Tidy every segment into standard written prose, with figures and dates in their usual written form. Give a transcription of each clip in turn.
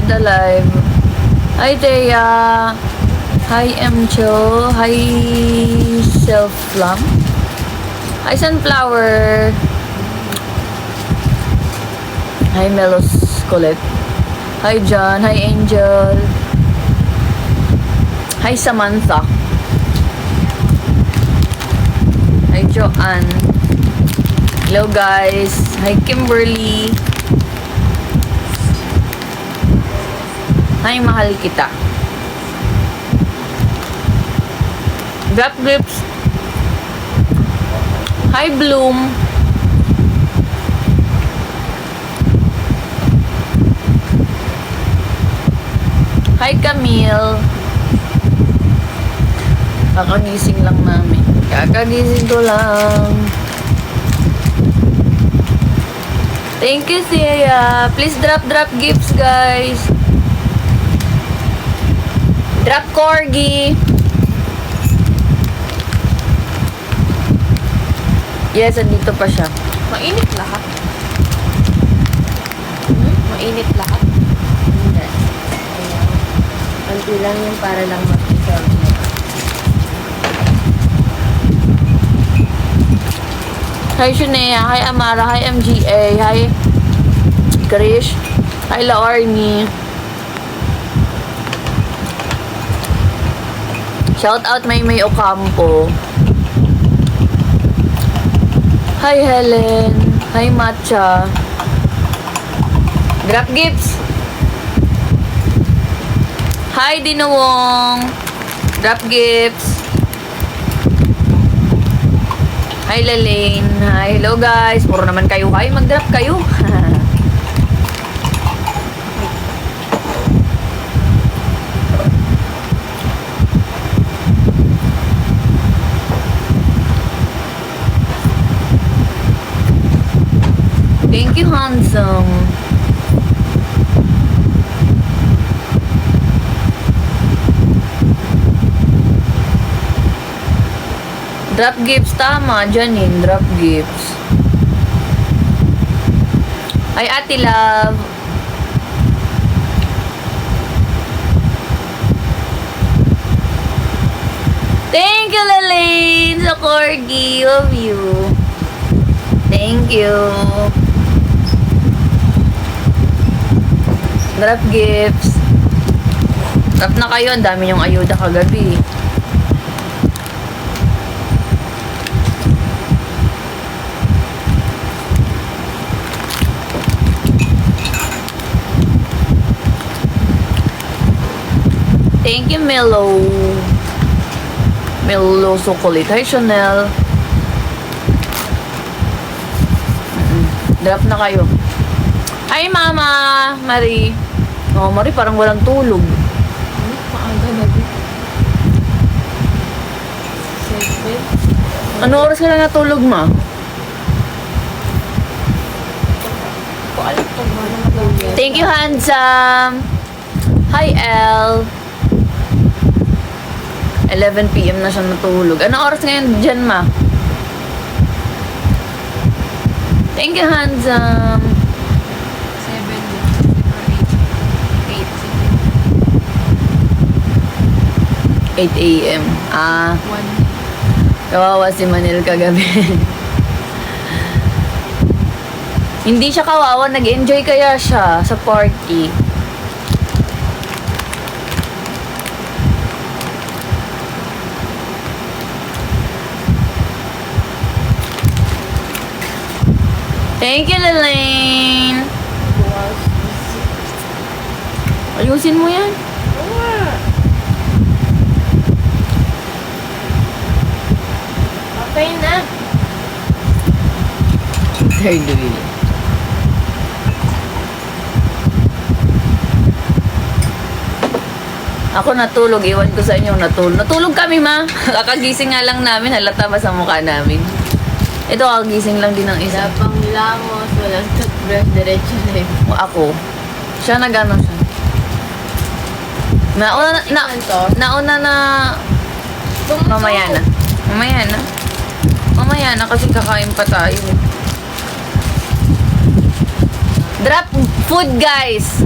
the live. Hi, Thea. Hi, Mcho. Hi, Self-Plum. Hi, Sunflower. Hi, Melos Colette. Hi, John. Hi, Angel. Hi, Samantha. Hi, Joanne. Hello, guys. Hi, Kimberly. Hi, mahal kita. Drop grips. Hi, Bloom. Hi, Camille. Kakagising lang namin. Kakagising ko lang. Thank you, Sia. Please drop gifts, guys. Drop corgi. Yes, andito pa siya. Mainit lahat. Mainit lahat. Hindi. Ayan. Konti lang yung para lang mag-serve mo. Hi, Shunea. Hi, Amara. Hi, MGA. Hi, Krish. Hi, Laorni. Shout out May Ocampo. Hi, Helen. Hi, Matcha. Drop gifts. Hi, Dinuwong. Drop gifts. Hi, Lalaine. Hi, hello guys. Puro naman kayo. Hi, mag-drop kayo. Thank you, handsome. Drop gifts, tama. Janine, drop gifts. Ay, Ate Love. Thank you, Lalaine, sa corgi. Love you. Thank you. Drop gifts. Drop na kayo. Ang dami yung ayuda kagabi. Thank you, Melo. Melo Chocolate. Hi, Chanel. Drop na kayo. Hi, Mama. Marie. Oh, Marie, parang walang tulog. Maaga na din. 7. Ano oras ka na natulog, ma? Ko alam kung ano matulog. Thank you, handsome. Hi, Elle. 11 PM na siya natulog. Ano oras ngayon dyan, ma? Thank you, handsome. 8 AM. Ah, 1. kawawa si Manil kagabi. Hindi siya kawawa, nag-enjoy kaya siya sa party. Thank you, Lalaine. Ayusin mo yan. Okay na. Third wheel. Ako natulog, iwan ko sa inyo natulog. Natulog kami, ma. Kakagising nga lang namin, halata ba sa mukha namin. Ito, kakagising lang din ng isa. Wala pang lamos, walang toothbrush, diretso na yun. Ako. Siya nag-ano siya. Nauna na mamaya na. Mamaya na. Mamaya na kasi kakain pa tayo. Drop food, guys.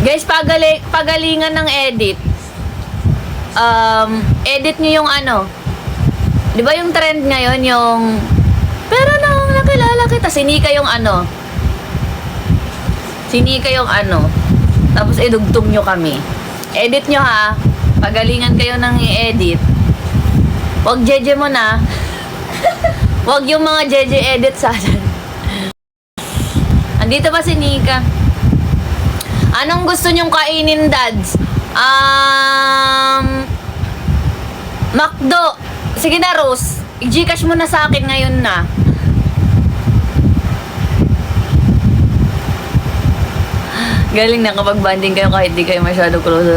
Guys, pagalingan ng edit. Edit nyo yung ano. Di ba yung trend ngayon yung pero nang nakilala kita, sinika yung ano. Sinika yung ano. Tapos idugtong nyo kami. Edit nyo ha. Pagalingan kayo ng i-edit. Huwag jeje mo na. Huwag yung mga jeje edit sa atin. Andito ba si Nika? Anong gusto nyong kainin, dads? McDo. Sige na, Rose. I-Gcash mo na sa akin ngayon na. Galing na kapag banding kayo kahit di kayo masyado close.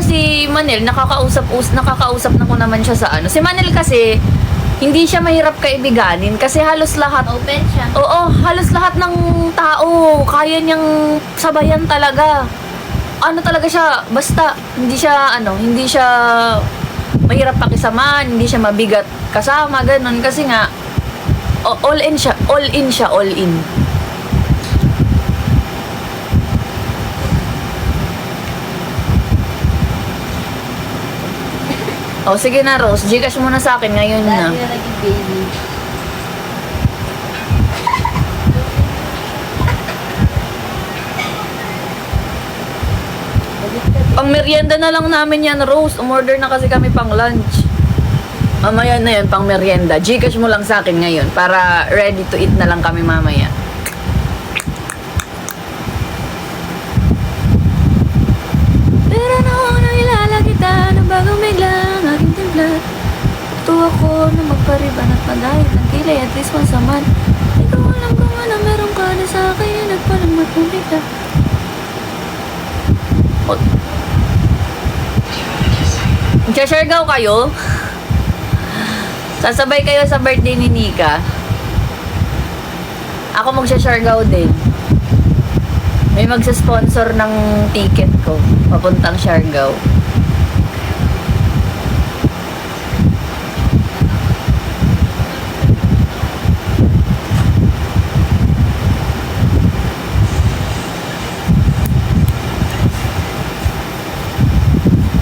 Si Manil, nakakausap na ko naman siya sa ano. Si Manil kasi, hindi siya mahirap kaibiganin kasi halos lahat, Open siya. oo, halos lahat ng tao, kaya niyang sabayan talaga. Ano talaga siya, basta, hindi siya mahirap pakisamahan, hindi siya mabigat kasama, ganun. Kasi nga, all in siya, all in. Oh, sige na, Rose. Gcash mo na sa akin ngayon na. Dahil na naging baby. Pang merienda na lang namin yan, Rose. Umorder na kasi kami pang lunch. Mamaya na yan, pang merienda. Gcash mo lang sa akin ngayon para ready to eat na lang kami mamaya. Pero noon ang ilala kita na bagong biglang aking timpla. Tuwa ko na magpariban at magayat ng kilay at least once a month. Di ko alam kung ano meron ka na sa akin. Nagpalamat mo bigla. Magsha-shargaw kayo? Sasabay kayo sa birthday ni Nika? Ako magsha-shargaw din. May magsa-sponsor ng ticket ko papuntang Siargao.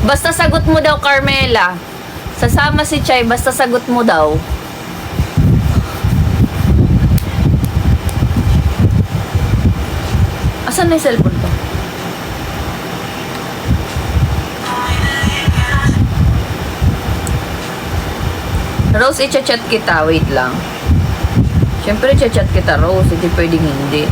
Basta sagot mo daw, Carmela. Sasama si Chay, basta sagot mo daw. Asan na yung cellphone ko? Rose, i-chat kita. Wait lang. Siyempre, i-chat kita, Rose. Hindi pwedeng hindi.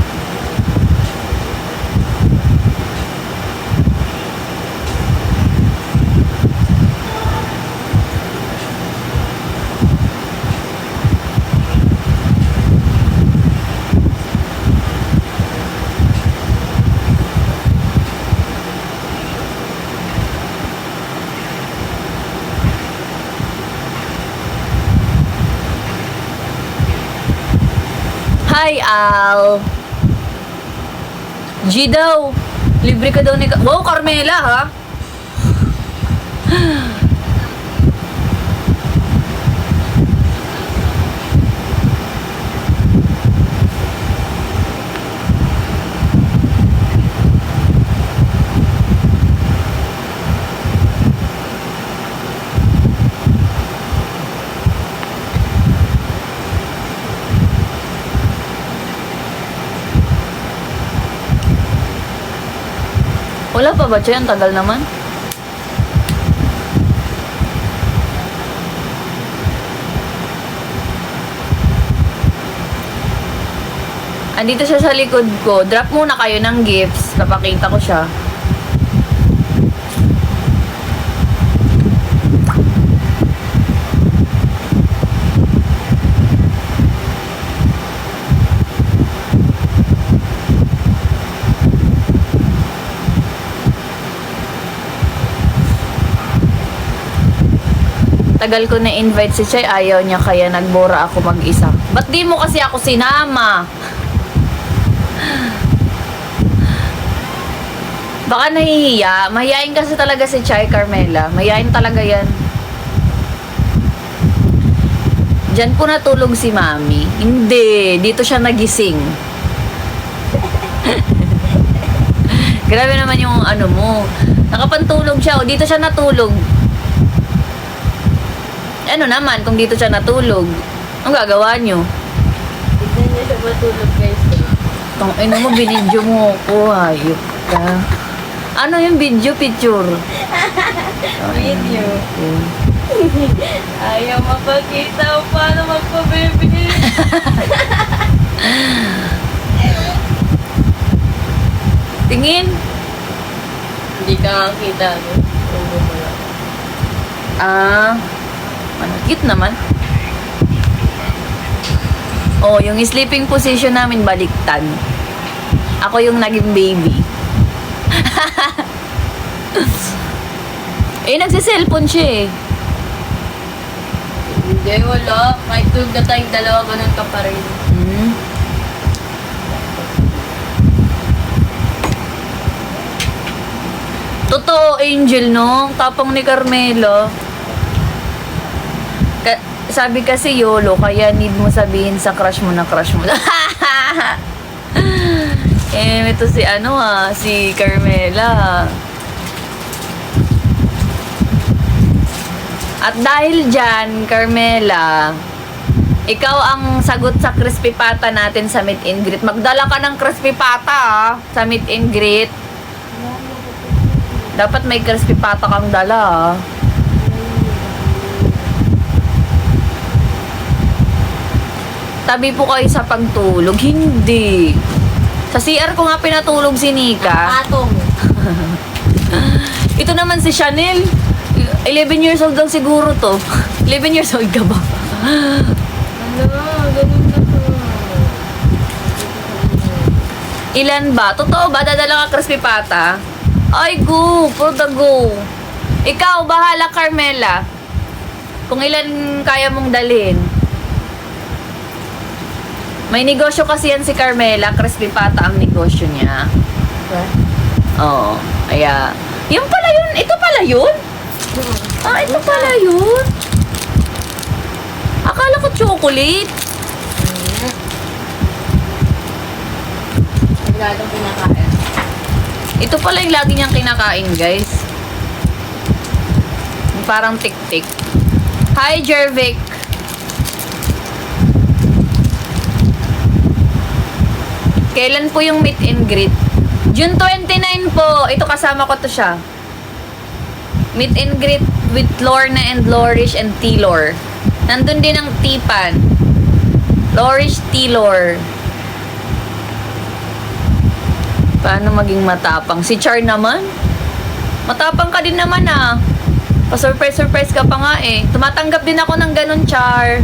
Hi, Al. G daw. Libre ka daw ni... Wow, Carmela, ha? Wala pa ba siya? Ang tagal naman. Andito siya sa likod ko. Drop muna kayo ng gifts. Papakita ko siya. Tagal ko na-invite si Chay, ayaw niya kaya nagbora ako mag-isa. Ba't di mo kasi ako sinama? Baka nahihiya. Mahihain kasi talaga si Chay, Carmela. Mahihain talaga yan. Diyan po natulog si Mami. Hindi, dito siya nagising. Grabe naman yung ano mo. Nakapantulog siya, o dito siya natulog. Ano naman kung dito siya natulog? Ang gagawa nyo? Tignan niyo siya matulog guys. Tong ina mo, binidyo mo ako. Hayop ka. Ano yung video picture? Video. Ayaw mapakita kung paano magpa-baby. Tingin. Hindi ka makita, no? Oo, wala. Ano, cute naman. Oh, yung sleeping position namin baliktad. Ako yung naging baby. Nagsiselfone siya eh. Hindi, wala. Kahit tulog na tayong dalawa, ganun ka pa rin. Hmm. Totoo, Angel, no? Tapang ni Carmelo. Sabi kasi YOLO, kaya need mo sabihin sa crush mo na crush mo. Ito si si Carmela. At dahil dyan, Carmela, ikaw ang sagot sa crispy pata natin sa meet and greet. Magdala ka ng crispy pata sa meet and greet. Dapat may crispy pata kang dala. Tabi po kayo sa pagtulog. Hindi. Sa CR ko nga pinatulog si Nika. Atong. Ito naman si Chanel. 11 years old lang siguro to. 11 years old ka ba? Ano? Ganun na to. Ilan ba? Totoo ba? Dadala ka crispy pata? Ay, go. For the go. Ikaw, bahala, Carmela. Kung ilan kaya mong dalhin. May negosyo kasi yan si Carmela. Crispy pata ang negosyo niya. Oo. Kaya, yun pala yun. Ito pala yun. Ito pala yun. Akala ko chocolate. Masyadong pinakain. Ito pala yung lagi niyang kinakain, guys. Parang tik-tik. Hi, Jervic. Kailan po yung meet and greet? June 29 po. Ito kasama ko to siya. Meet and greet with Lorna and Lorish and T-Lor. Nandun din ang Tipan. Lorish, T-Lor. Paano maging matapang? Si Char naman? Matapang ka din naman ah. Pa-surprise ka pa nga eh. Tumatanggap din ako ng ganun, Char.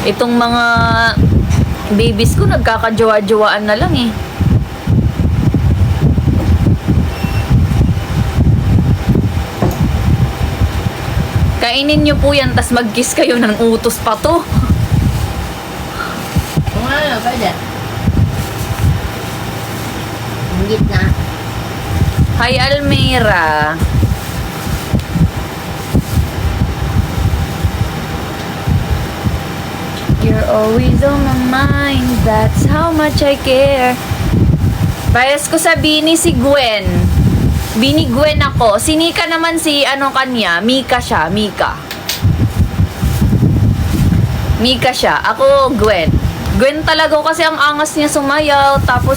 Itong mga babies ko, nagkakajowa-jowaan na lang eh. Kainin nyo po yan, tas mag-kiss kayo ng utos pa to. Kung ano, pwede. Ang gitna. Hi, Almira. You're always on my mind. That's how much I care. Bias ko sa Bini si Gwen. Bini Gwen ako. Si Nika naman si kanya. Mika siya. Mika siya. Ako Gwen. Gwen talaga kasi ang angas niya sumayaw. Tapos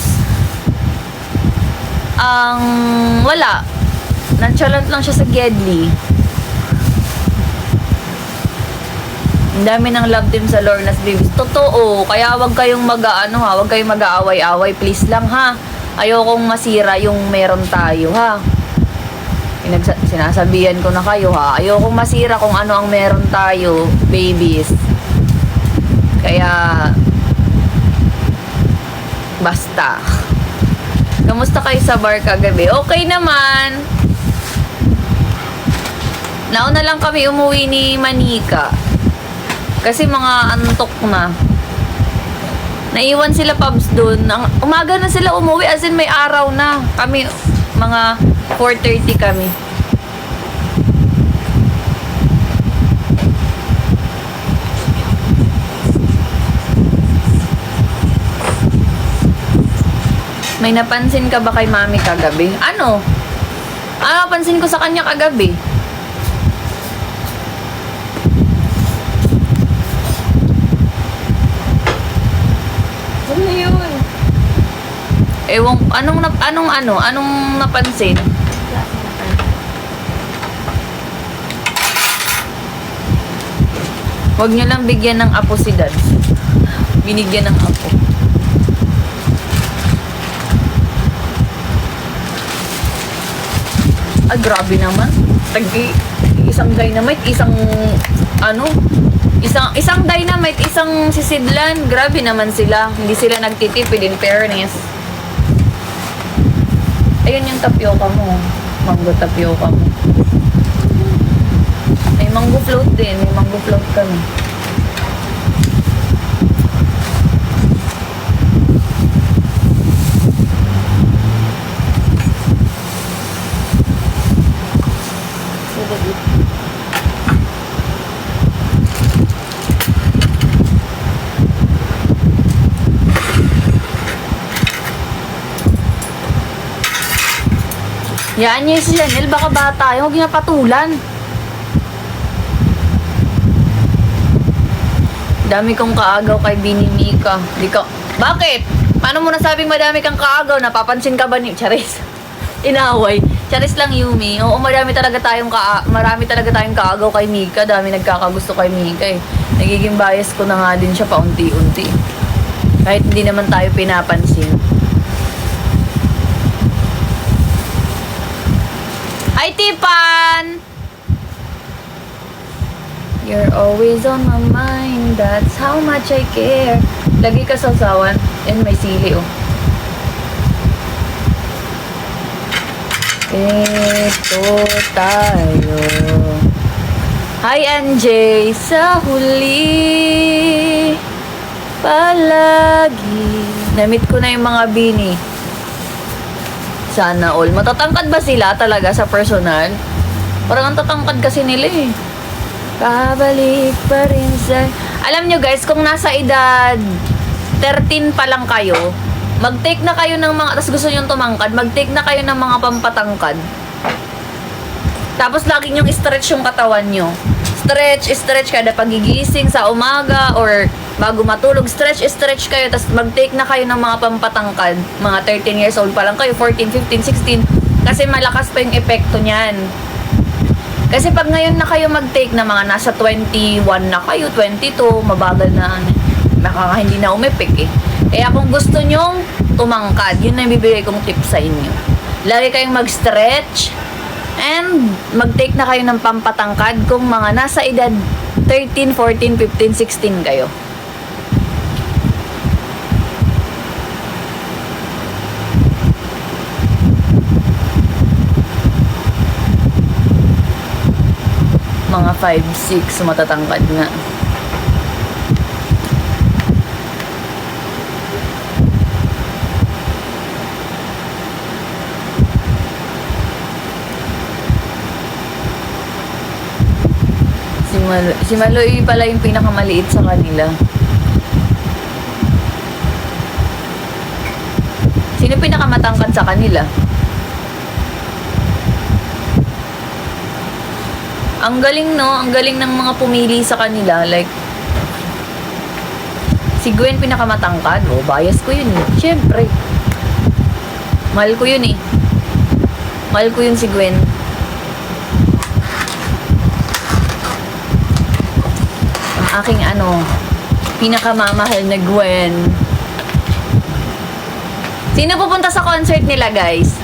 wala. Nonchalant lang siya sa Gedli. Ang dami ng love team sa Lorna's Babies. Totoo. Kaya wag kayong wag kayong mag-aaway-away. Please lang ha. Ayokong masira yung meron tayo ha. Sinasabihan ko na kayo ha. Ayokong masira kung ano ang meron tayo, babies. Kaya basta. Kamusta kayo sa bar kagabi? Okay naman. Nauna lang kami umuwi ni Manika. Kasi mga antok na. Naiwan sila Pabs doon. Umaga na sila umuwi as in may araw na. Kami mga 4:30 kami. May napansin ka ba kay mami kagabi? Ano? Ano napansin ko sa kanya kagabi? Ano na yun? Ewan, anong napansin? Huwag niyo lang bigyan ng apo si Dad. Binigyan ng apo. Ay, grabe naman. Isang dynamite, isang dynamite, isang sisidlan. Grabe naman sila. Hindi sila nagtitipid in fairness. Ayun yung tapioca mo. Mango tapioca mo. May mango float din. May mango float kami. Yan niya si Janelle, baka bata yun, huwag niya patulan. Dami kong kaagaw kay Bini Mika. Di ka, bakit? Paano mo nasabing madami kang kaagaw? Napapansin ka ba ni Charis? Inaway. Charis lang, Yumi. Oo, marami talaga tayong kaagaw kay Mika. Dami nagkakagusto kay Mika eh. Nagiging bias ko na nga din siya paunti-unti. Kahit hindi naman tayo pinapansin. Hi, Tipan! You're always on my mind. That's how much I care. Lagi ka sausawan. Yan, may sili, oh. Ito tayo. Hi, NJ. Sa huli palagi. Namit ko na yung mga bini. Sana all. Matatangkad ba sila talaga sa personal? Parang ang tatangkad kasi nila eh. Pabalik pa rin sa... Alam nyo guys, kung nasa edad 13 pa lang kayo, mag-take na kayo ng mga... Tapos gusto nyo tumangkad, mag-take na kayo ng mga pampatangkad. Tapos lagi nyong stretch yung katawan nyo. Stretch kada pagigising sa umaga or bago matulog. Stretch kayo. Tapos mag-take na kayo ng mga pampatangkad. Mga 13 years old pa lang kayo, 14, 15, 16. Kasi malakas pa yung epekto niyan. Kasi pag ngayon na kayo mag-take na mga nasa 21 na kayo, 22, mabagal na, hindi na umepek eh. Kaya kung gusto nyong tumangkad, yun na yung bibigay kong tip sa inyo. Lagi kayong mag-stretch and mag-take na kayo ng pampatangkad kung mga nasa edad 13, 14, 15, 16 kayo. Mga 5, 6 matatangkad nga. Si Maloy pala yung pinakamaliit sa kanila. Sino pinakamatangkad sa kanila? Ang galing, no? Ang galing ng mga pumili sa kanila. Like, si Gwen pinakamatangkad. Oh, bias ko yun eh. Siyempre. Mahal ko yun eh. Mahal ko yun si Gwen. Ang aking pinakamamahal na Gwen. Sino pupunta sa concert nila, guys?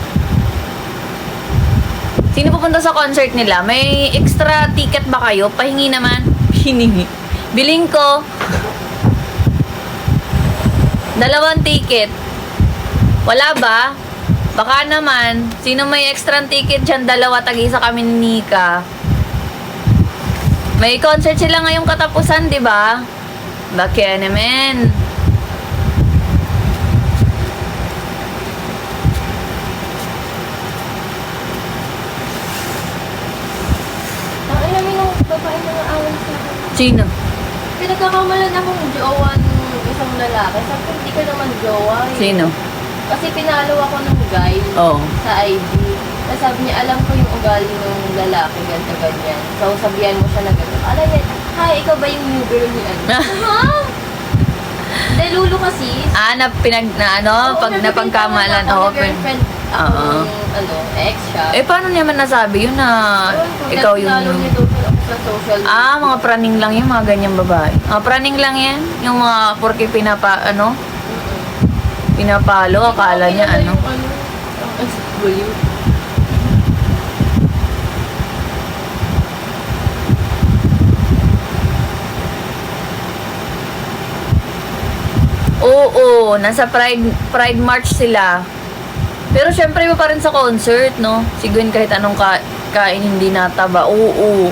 Sino pupunta sa concert nila? May extra ticket ba kayo? Pahingi naman. Hiningi. Biling ko 2 ticket. Wala ba? Baka naman. Sino may extra ticket dyan? 2, tag-isa kami ni Nika. May concert sila ngayong katapusan, di ba? Bakit naman? Babae na awan sa akin. Sino? Pinagkakamalan akong jowa ng isang lalaki. Sabi ko, hindi ka naman jowa. Eh. Sino? Kasi pinalo ako ng guy Oh. sa ID. Tapos sabi niya, alam ko yung ugali ng lalaki, ganito, ganyan. So, sabihan mo siya na gano'n. Alam niya, hi, ikaw ba yung new girl ni ano? Ha? Dalulo kasi. Pag napagkamalan, ako, open. girlfriend ako nung, ex siya. Paano naman nasabi yun na ikaw yung... Pinalo niya daw siya ako sa social media. Mga praning lang yung mga ganyang babae. Praning lang yan. Yung mga porke pinapalo, akala niya ano. Ang SW. Oo, nasa Pride March sila. Pero syempre iba pa rin sa concert, no? Si Gwen kahit anong kain hindi nataba. Oo.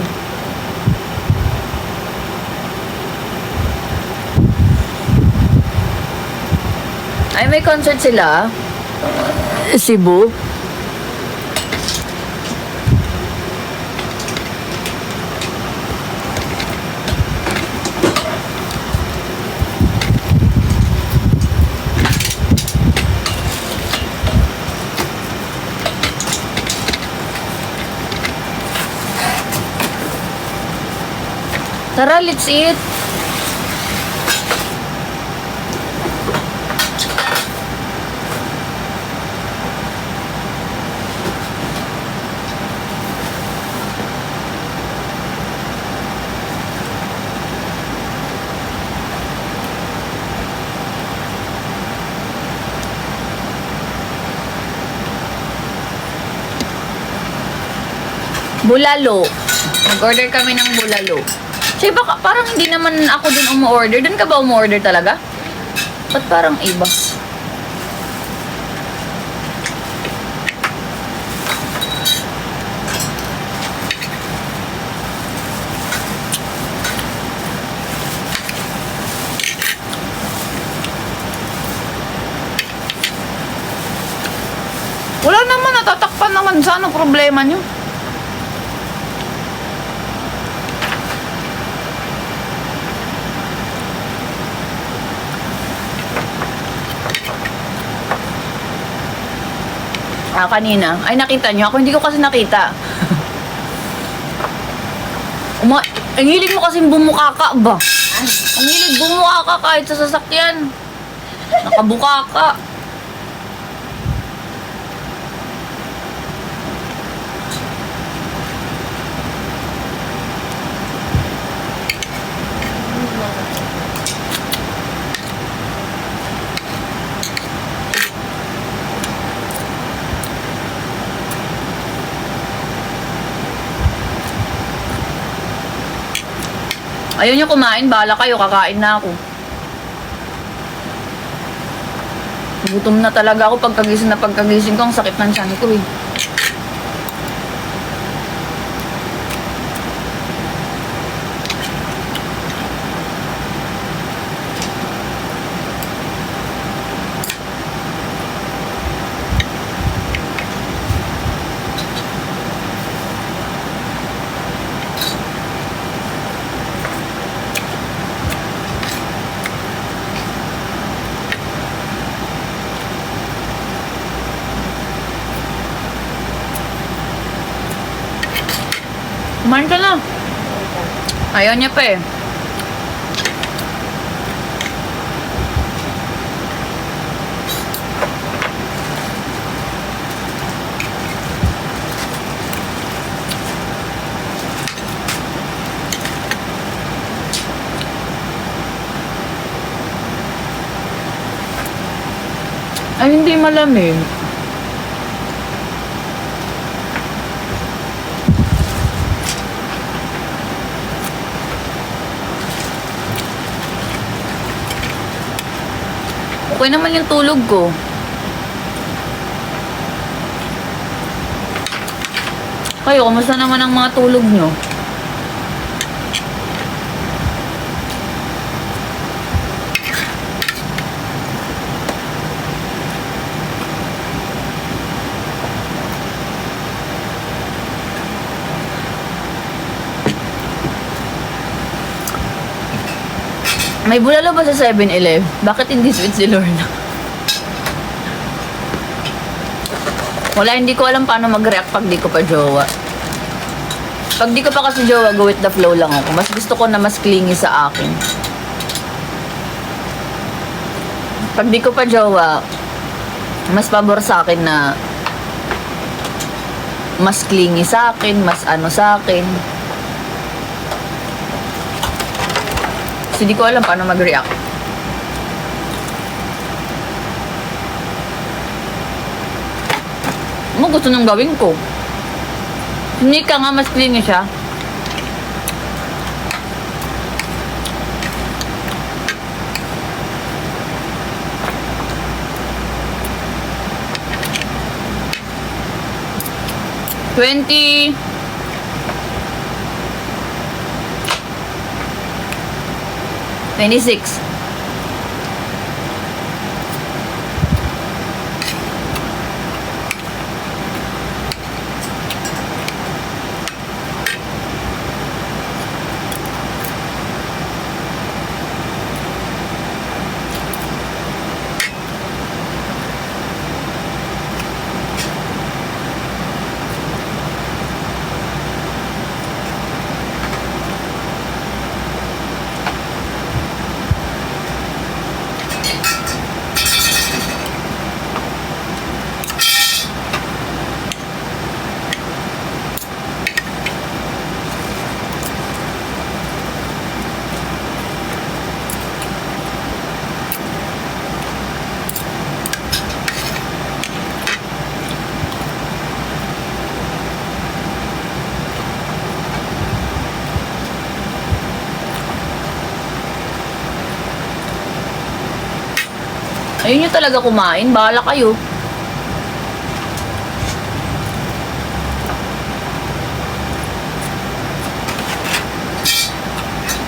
Ay, may concert sila. Cebu. Tara, let's eat. Bulalo. Mag-order kami ng bulalo. Kasi baka parang hindi naman ako dun umu-order. Dun ka ba umu-order talaga? Ba't parang iba? Wala naman, natatakpan naman. Sa ano problema nyo? Kanina. Ay, nakita nyo. Ako hindi ko kasi nakita. Ang hilig mo kasi bumukaka ba? Ang hilig bumukaka kahit sa sasakyan. Nakabukaka. Ayaw nyo kumain, bahala kayo, kakain na ako. Gutom na talaga ako pagkagising ko, ang sakit ng tiyan ko eh. Kumain ka na. Ayaw niya pa eh. Ay, hindi malamig. Okay naman yung tulog ko. Kayo, kumusta naman ang mga tulog nyo? May bulalo ba sa 7-Eleven? Bakit hindi sweet si Lorna? Wala, hindi ko alam paano mag-react pag di ko pa jowa. Pag di ko pa kasi jowa, go with the flow lang ako. Mas gusto ko na mas clingy sa akin. Pag di ko pa jowa, mas pabor sa akin na mas clingy sa akin, mas ano sa akin. Kasi di ko alam paano mag-react. Ano gusto nang gawin ko? Hindi ka nga, mas clingy siya. $20. 26. Ayun nyo talaga kumain. Bahala kayo.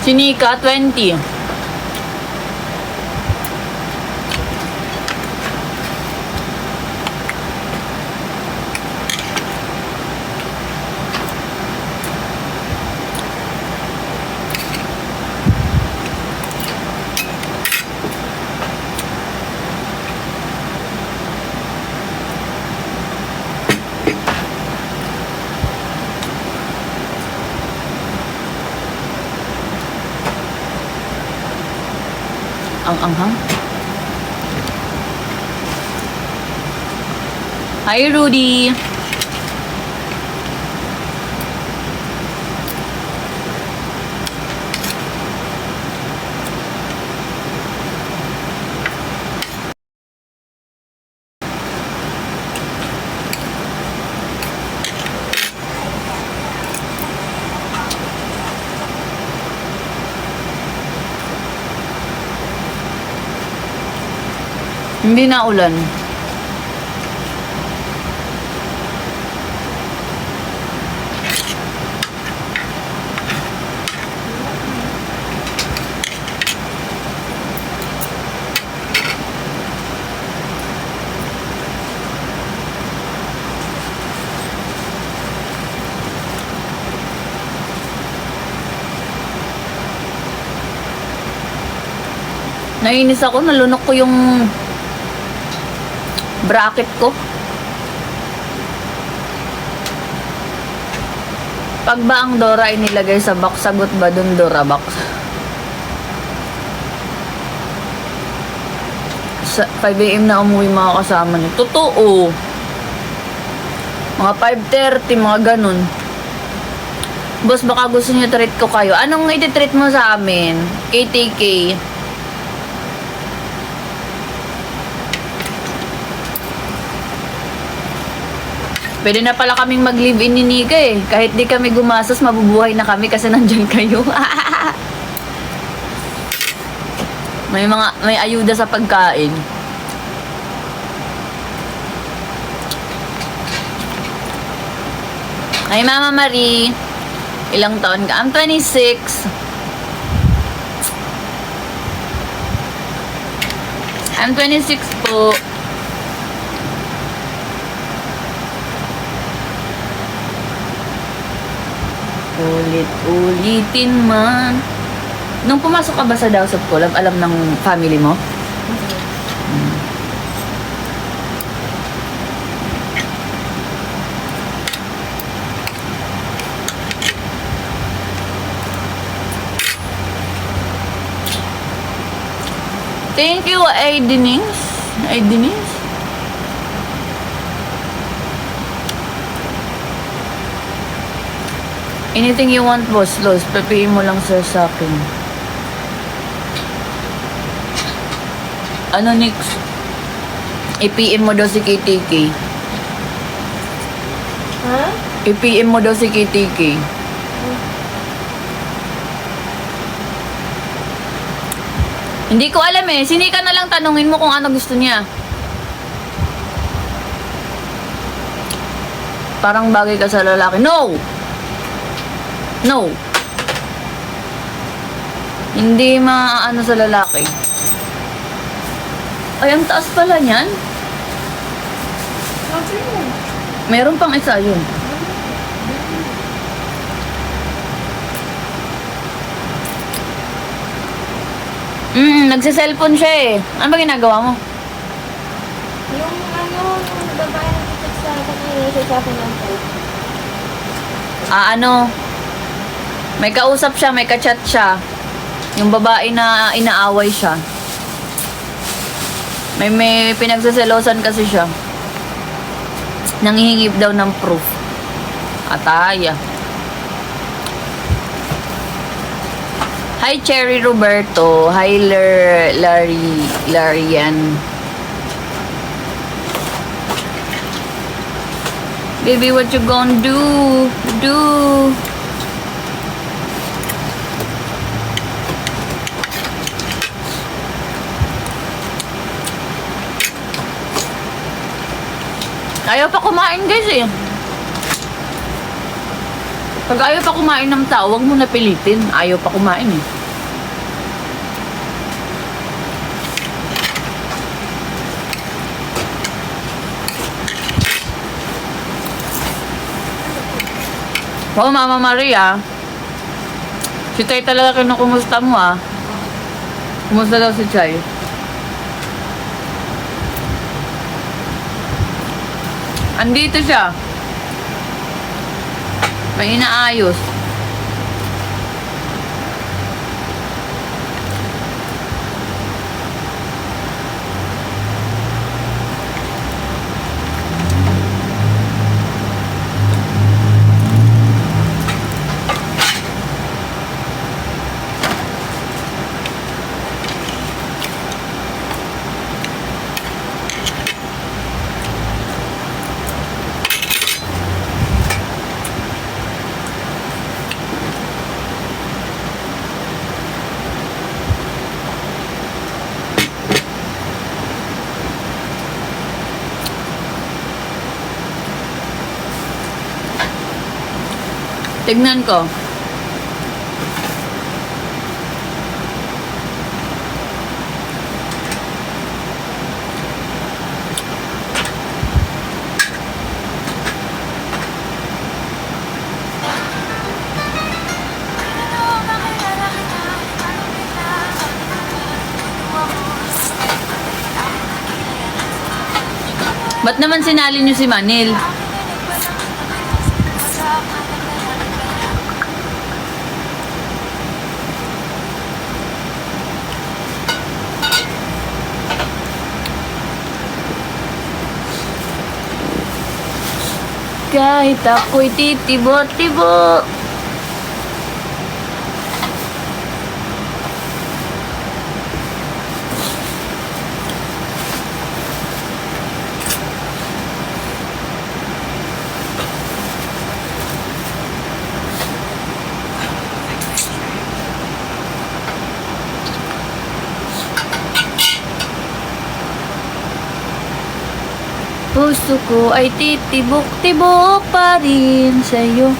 Sinika, 20. Ang anghang. Hi, Rudy. Hindi na ulan. Nainis ako, nalunok ko yung bracket ko. Pag ba ang Dora ay nilagay sa box, sagot ba dun Dora box? Sa 5 AM na umuwi mga kasama niyo. Totoo. Mga 5:30, mga ganun. Boss, baka gusto niyo treat ko kayo. Anong iti-treat mo sa amin? ATK. Pwede na pala kaming mag-live-in ni Nika eh. Kahit di kami gumastos, mabubuhay na kami kasi nandyan kayo. May ayuda sa pagkain. Ay, Mama Marie. Ilang taon ka? I'm 26. I'm 26 po. Ulit-ulitin man. Nung pumasok ka ba sa House of Collab, alam ng family mo? Thank you, Aidenings. Aidenings? Anything you want, boss, Los. Papiin mo lang sa akin. Ano, Nix? I-PM mo daw si KTK. Ha? I-PM mo daw si KTK. Hindi ko alam eh. Sinika na lang tanungin mo kung ano gusto niya. Parang bagay ka sa lalaki. No! No. Hindi maano sa lalaki. Ay, ang taas pala niyan. Sabi mo. Meron pang isa yun. Nagsiselfone siya eh. Ano ba ginagawa mo? Yung yung babae na titik sa akin, sa akin ng post. Ano? May kausap siya, may kachat siya. Yung babae na inaaway siya. May pinagsaselosan kasi siya. Nangihingip daw ng proof. Ataya. Hi, Cherry Roberto. Hi, Larian. Baby, what you gonna do? Ayaw pa kumain, guys eh. Pag ayaw pa kumain ng tao, huwag mo na pilitin. Ayaw pa kumain eh. Oh, Mama Maria. Si Tay talaga kinukumusta mo ah. Kumusta daw si Chay? Andito siya. May inaayos. Tignan ko. Ba't naman sinali niyo si Manil? Kahit ako'y titibo-tibo. Puso ko ay titibok-tibok pa rin sa'yo.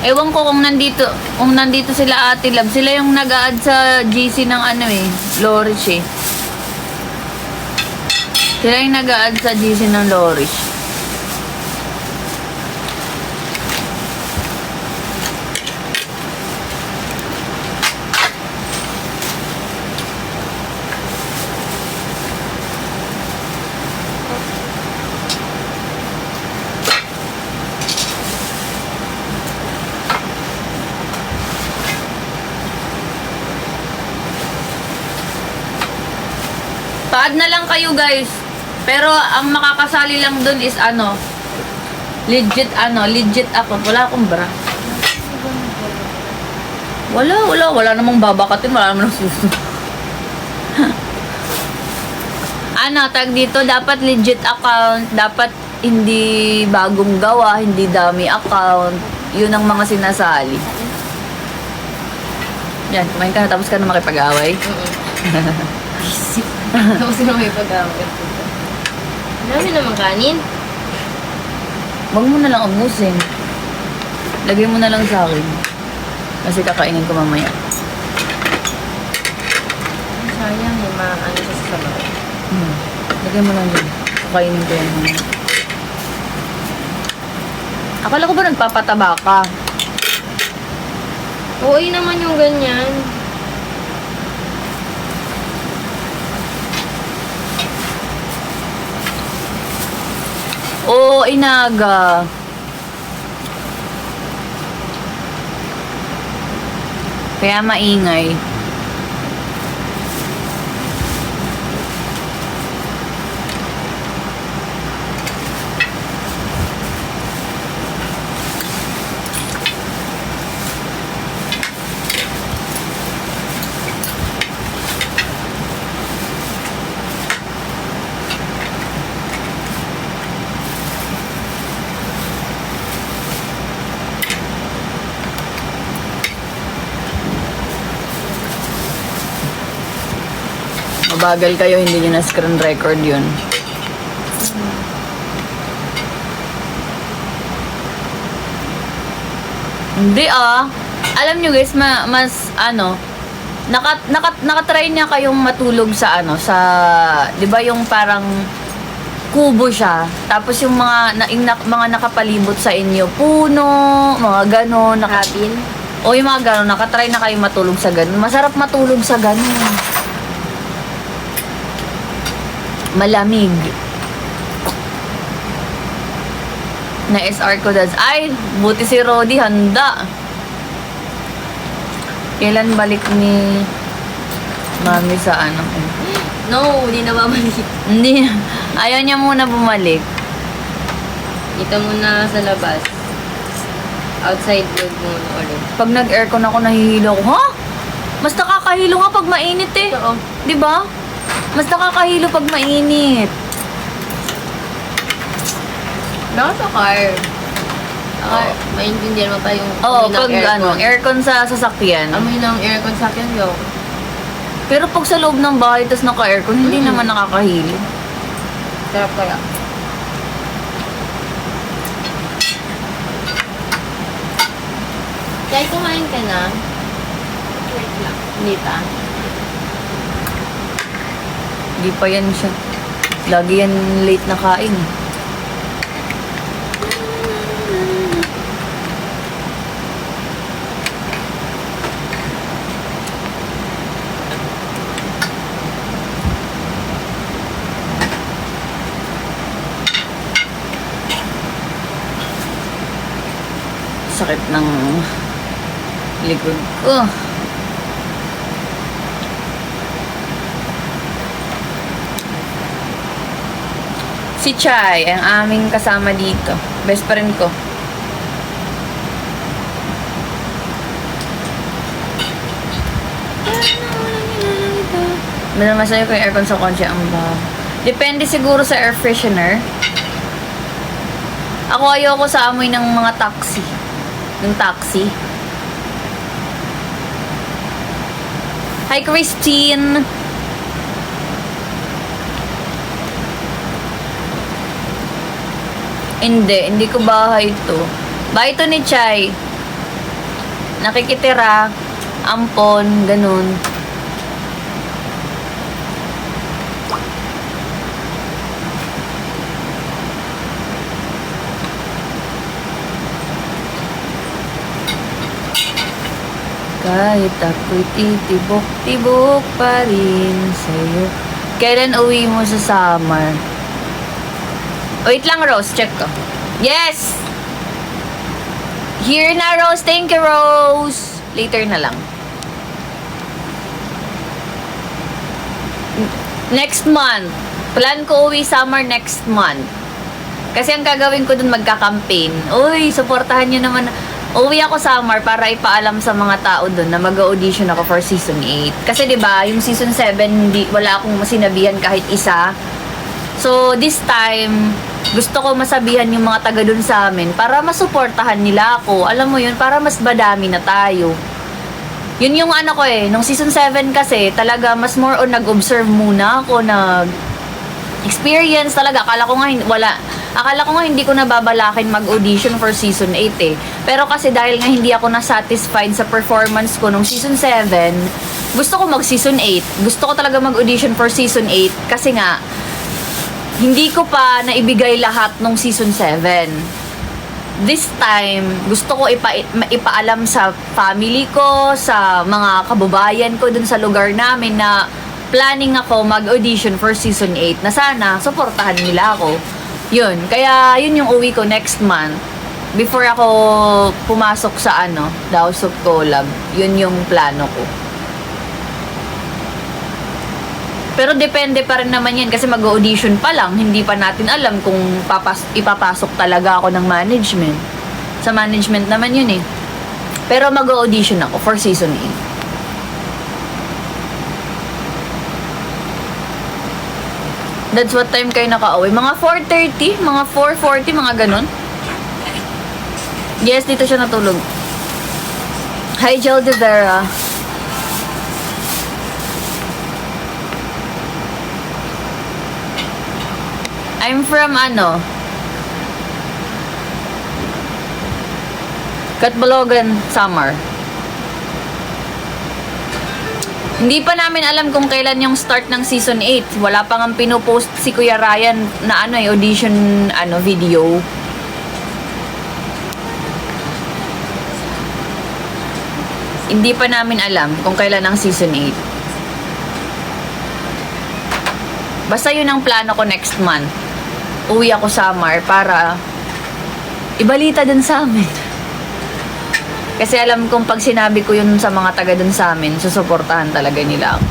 Ewan ko kung nandito sila Ate Love. Sila yung nag-a-add sa GC ng ano eh, Lorish eh. Sila yung nag-a-add sa GC ng Lorish. Pa-add na lang kayo guys. Pero ang makakasali lang dun is legit ako. Wala akong bra. Wala namang babakatin, wala namang suso. Tag dito, dapat legit account, dapat hindi bagong gawa, hindi dami account. Yun ang mga sinasali. Yan, kumain ka na tapos ka na makipag-away. Tapos na may pag-away. Dami naman kanin. Huwag mo na lang ubusin. Lagay mo na lang sa akin. Kasi kakainin ko mamaya. Sayang eh, maano siya sa sabaw. Lagay mo lang dyan. Kakainin ko yan mamaya. Akala ko ba nagpapataba ka? Oo, naman yung ganyan. Oo, inaga. Kaya maingay. Mabagal kayo, hindi nyo na screen record yun. Hindi Alam nyo guys, nakatry niya kayong matulog sa sa, di ba yung parang kubo siya. Tapos yung mga nakapalibot sa inyo, puno, mga ganon. Cabin. O yung mga ganon, nakatry na kayong matulog sa ganon. Masarap matulog sa ganon. Malamig. Na SR ko das. Ay, buti si Rodi handa. Kailan balik ni Mami sa No, hindi na babalik. Hindi. Ayaw niya muna bumalik. Dito muna sa labas. Outside vlog muna ulit. Pag nag-aircon ako, nahihilo ako. Ha? Mas nakakahilo nga pag mainit eh. Oo. Di ba? Mas nakakahilo pag mainit. Bakit sa car? Maintindihan mo pa yung Oo, amoy ng pag aircon sa sasakyan. Amoy ng aircon sa akin, yo. Pero pag sa loob ng bahay, tas naka-aircon, hindi naman nakakahilo. Sarap kaya. Kaya kumain ka na? Wait lang. Hindi pa. Hindi pa yan siya. Lagi yan late na kain. Sakit ng likod ko. Si Chai, ang aming kasama dito. Best friend ko. Malamasayo ko yung aircon sa kotse ang baho. Depende siguro sa air freshener. Ako ayoko sa amoy ng mga taxi. Ng taxi. Hi, Christine! Hindi ko bahay ito. Bahay ito ni Chai. Nakikitira, ampon, ganun. Kahit ako'y titibok-tibok pa rin sa'yo. Kailan uwi mo sa summer? Wait lang, Rose. Check ko. Yes! Here na, Rose. Thank you, Rose. Later na lang. Next month. Plan ko uwi summer next month. Kasi ang gagawin ko dun magka-campaign. Uy, supportahan nyo naman. Uwi ako summer para ipaalam sa mga tao dun na mag-audition ako for season 8. Kasi 'di ba, yung season 7 wala akong masinabihan kahit isa. So this time, gusto ko masabihan yung mga taga dun sa amin para masuportahan nila ako. Alam mo yun, para mas madami na tayo. Yun yung ano ko nung season 7 kasi talaga mas more on nag-observe muna ako, experience talaga. Akala ko nga hindi ko nababalakin mag-audition for season 8 Pero kasi dahil nga hindi ako na-satisfied sa performance ko nung season 7, gusto ko mag-season 8. Gusto ko talaga mag-audition for season 8 kasi nga, hindi ko pa naibigay lahat nung season 7. This time, gusto ko ipaalam sa family ko, sa mga kababayan ko dun sa lugar namin na planning ako mag-audition for season 8 na sana suportahan nila ako. Yun, kaya yun yung uwi ko next month. Before ako pumasok sa The House of Collab, yun yung plano ko. Pero depende pa rin naman yan kasi mag-audition pa lang. Hindi pa natin alam kung ipapasok talaga ako ng management. Sa management naman yun Pero mag-audition ako for season 8. That's what time kayo nakauwi? Mga 4:30? Mga 4:40? Mga ganun? Yes, dito siya natulog. Hi, Jel De Vera. I'm from Catbalogan, Samar. Hindi pa namin alam kung kailan yung start ng season 8. Wala pa nga pinupost si Kuya Ryan na audition video. Hindi pa namin alam kung kailan ang season 8. Basta yun ang plano ko next month. Uwi ako summer para ibalita dun sa amin. Kasi alam kong pag sinabi ko yun sa mga taga dun sa amin, susuportahan talaga nila ako.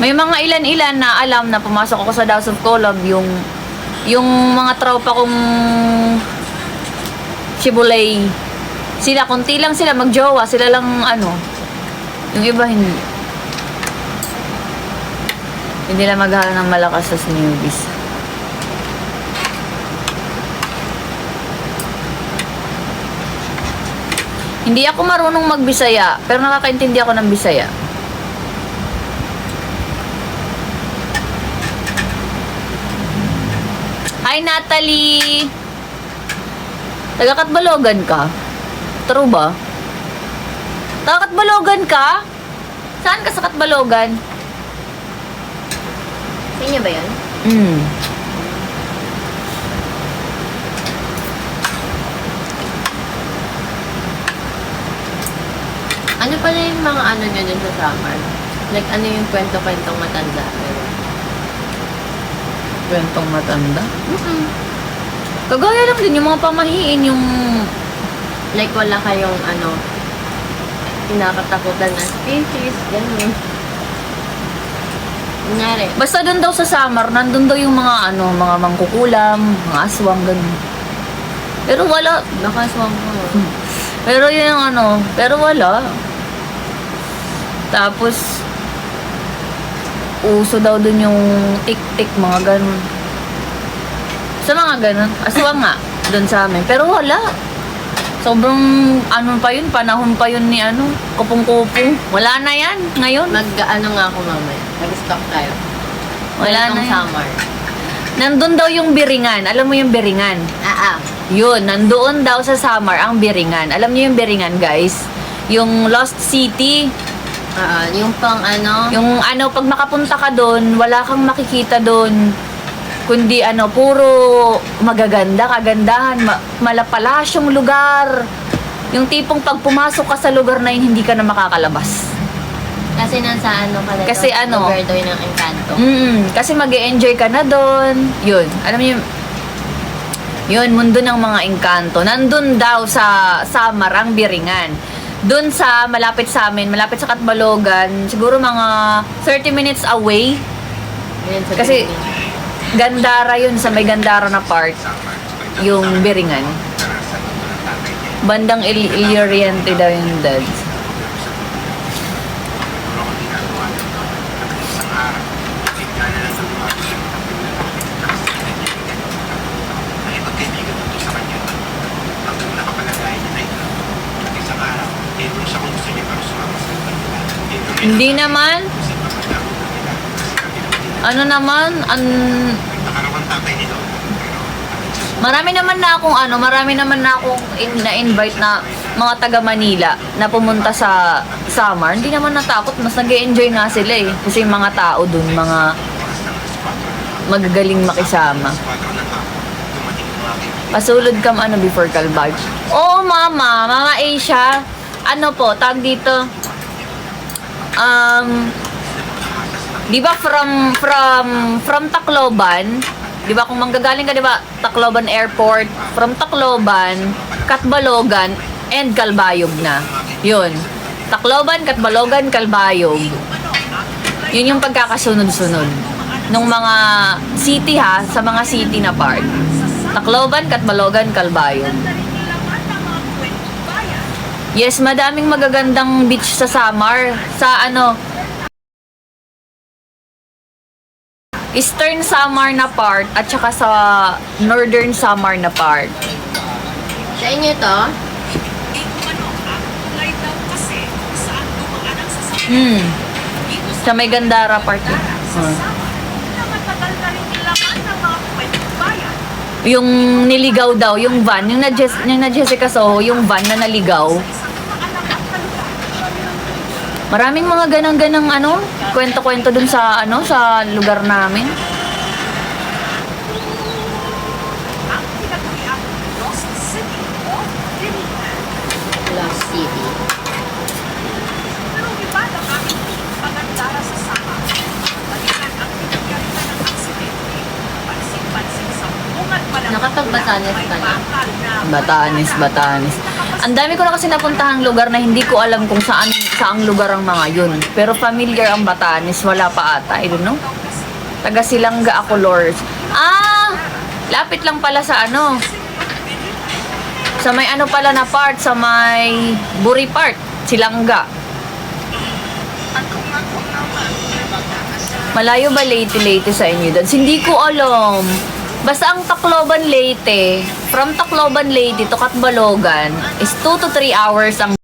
May mga ilan-ilan na alam na pumasok ako sa House of Collab, yung mga tropa kong Shibulay. Sila, kunti lang sila magjowa, sila lang yung iba hindi. Hindi lang maghahanap ng malakas sa newbies. Hindi ako marunong magbisaya, pero nakakaintindi ako ng Bisaya. Hi, Natalie! Taga-Catbalogan ka? True ba? Taga-Catbalogan ka? Saan ka sa Catbalogan? Sa inyo ba yun? Ano pala yung mga nyo dun sa summer? Like, ano yung kwento-kwentong matanda? Kwentong matanda? Kagaya lang din yung mga pamahiin, yung Like, wala kayong kinakatakutan na species, gano'n. Kunyari. basta doon daw sa summer, nandun daw yung mga mga mangkukulam, mga aswang, ganun. Pero wala. Baka swam mo. Pero yun yung pero wala. Tapos, uso daw dun yung tik-tik, mga ganun. Sa mga ganun. Aswang nga, dun sa amin. Pero wala. Sobrang, pa yun, panahon pa yun ni kupong-kupong. Wala na yan, ngayon. Nga ako mamaya. Mag-stock tayo. Wala na yan. Summer. Nandun daw yung Biringan. Alam mo yung Biringan? Yun, nandoon daw sa summer ang Biringan. Alam niyo yung Biringan, guys? Yung Lost City. Yung pang Yung pag makapunta ka doon, wala kang makikita doon. Kundi puro magaganda, kagandahan, malapalasyong lugar. Yung tipong pag pumasok ka sa lugar na yun, hindi ka na makakalabas. Kasi nasa ka na Kasi lugar daw ng Encanto. Kasi mag-e-enjoy ka na doon. Yun, alam mo yun, mundo ng mga engkanto. Nandun daw sa Samar ang Biringan. Doon sa malapit sa amin, malapit sa Katbalogan, siguro mga 30 minutes away. Ayan, sa Kasi Pilipinas. Gandara yun, sa may Gandara na part, yung Biringan. Bandang Il Oriente daw yung dads. Hindi naman. Ano naman, marami naman na akong na-invite na mga taga Manila na pumunta sa Samar. Hindi naman natakot, mas nag-enjoy nga sila eh. Kasi yung mga tao dun, mga magagaling makisama. Pasulod ka before Calbag. Oo, Mama Asia. Ano po, tag dito. Di ba from Tacloban, di ba kung manggagaling ka, di ba, Tacloban Airport, from Tacloban, Katbalogan, and Calbayog na. Yun. Tacloban, Katbalogan, Calbayog. Yun yung pagkakasunod-sunod nung mga city sa mga city na part. Tacloban, Katbalogan, Calbayog. Yes, madaming magagandang beach sa Samar. Sa Eastern Samar na part at saka sa Northern Samar na part. Sa inyo to? Sa may Gandara part. Yung niligaw daw, yung van, yung na Jessica Soho, yung van na naligaw. Maraming mga ganang-ganang kwento-kwento dun sa sa lugar namin. Lost City. Nakapag-Batanes ka na? Batanes. Ang dami ko na kasi napuntahang lugar na hindi ko alam kung saang lugar ang mga yun. Pero familiar ang Batanes, wala pa ata. I don't know. Taga Silanga ako, Lord. Lapit lang pala sa sa may pala na part, sa may Buri part, Silanga. Malayo ba Leyte sa inyo doon? Hindi ko alam. Basta ang Tacloban Leyte, from Tacloban Leyte to Katbalogan is 2 to 3 hours ang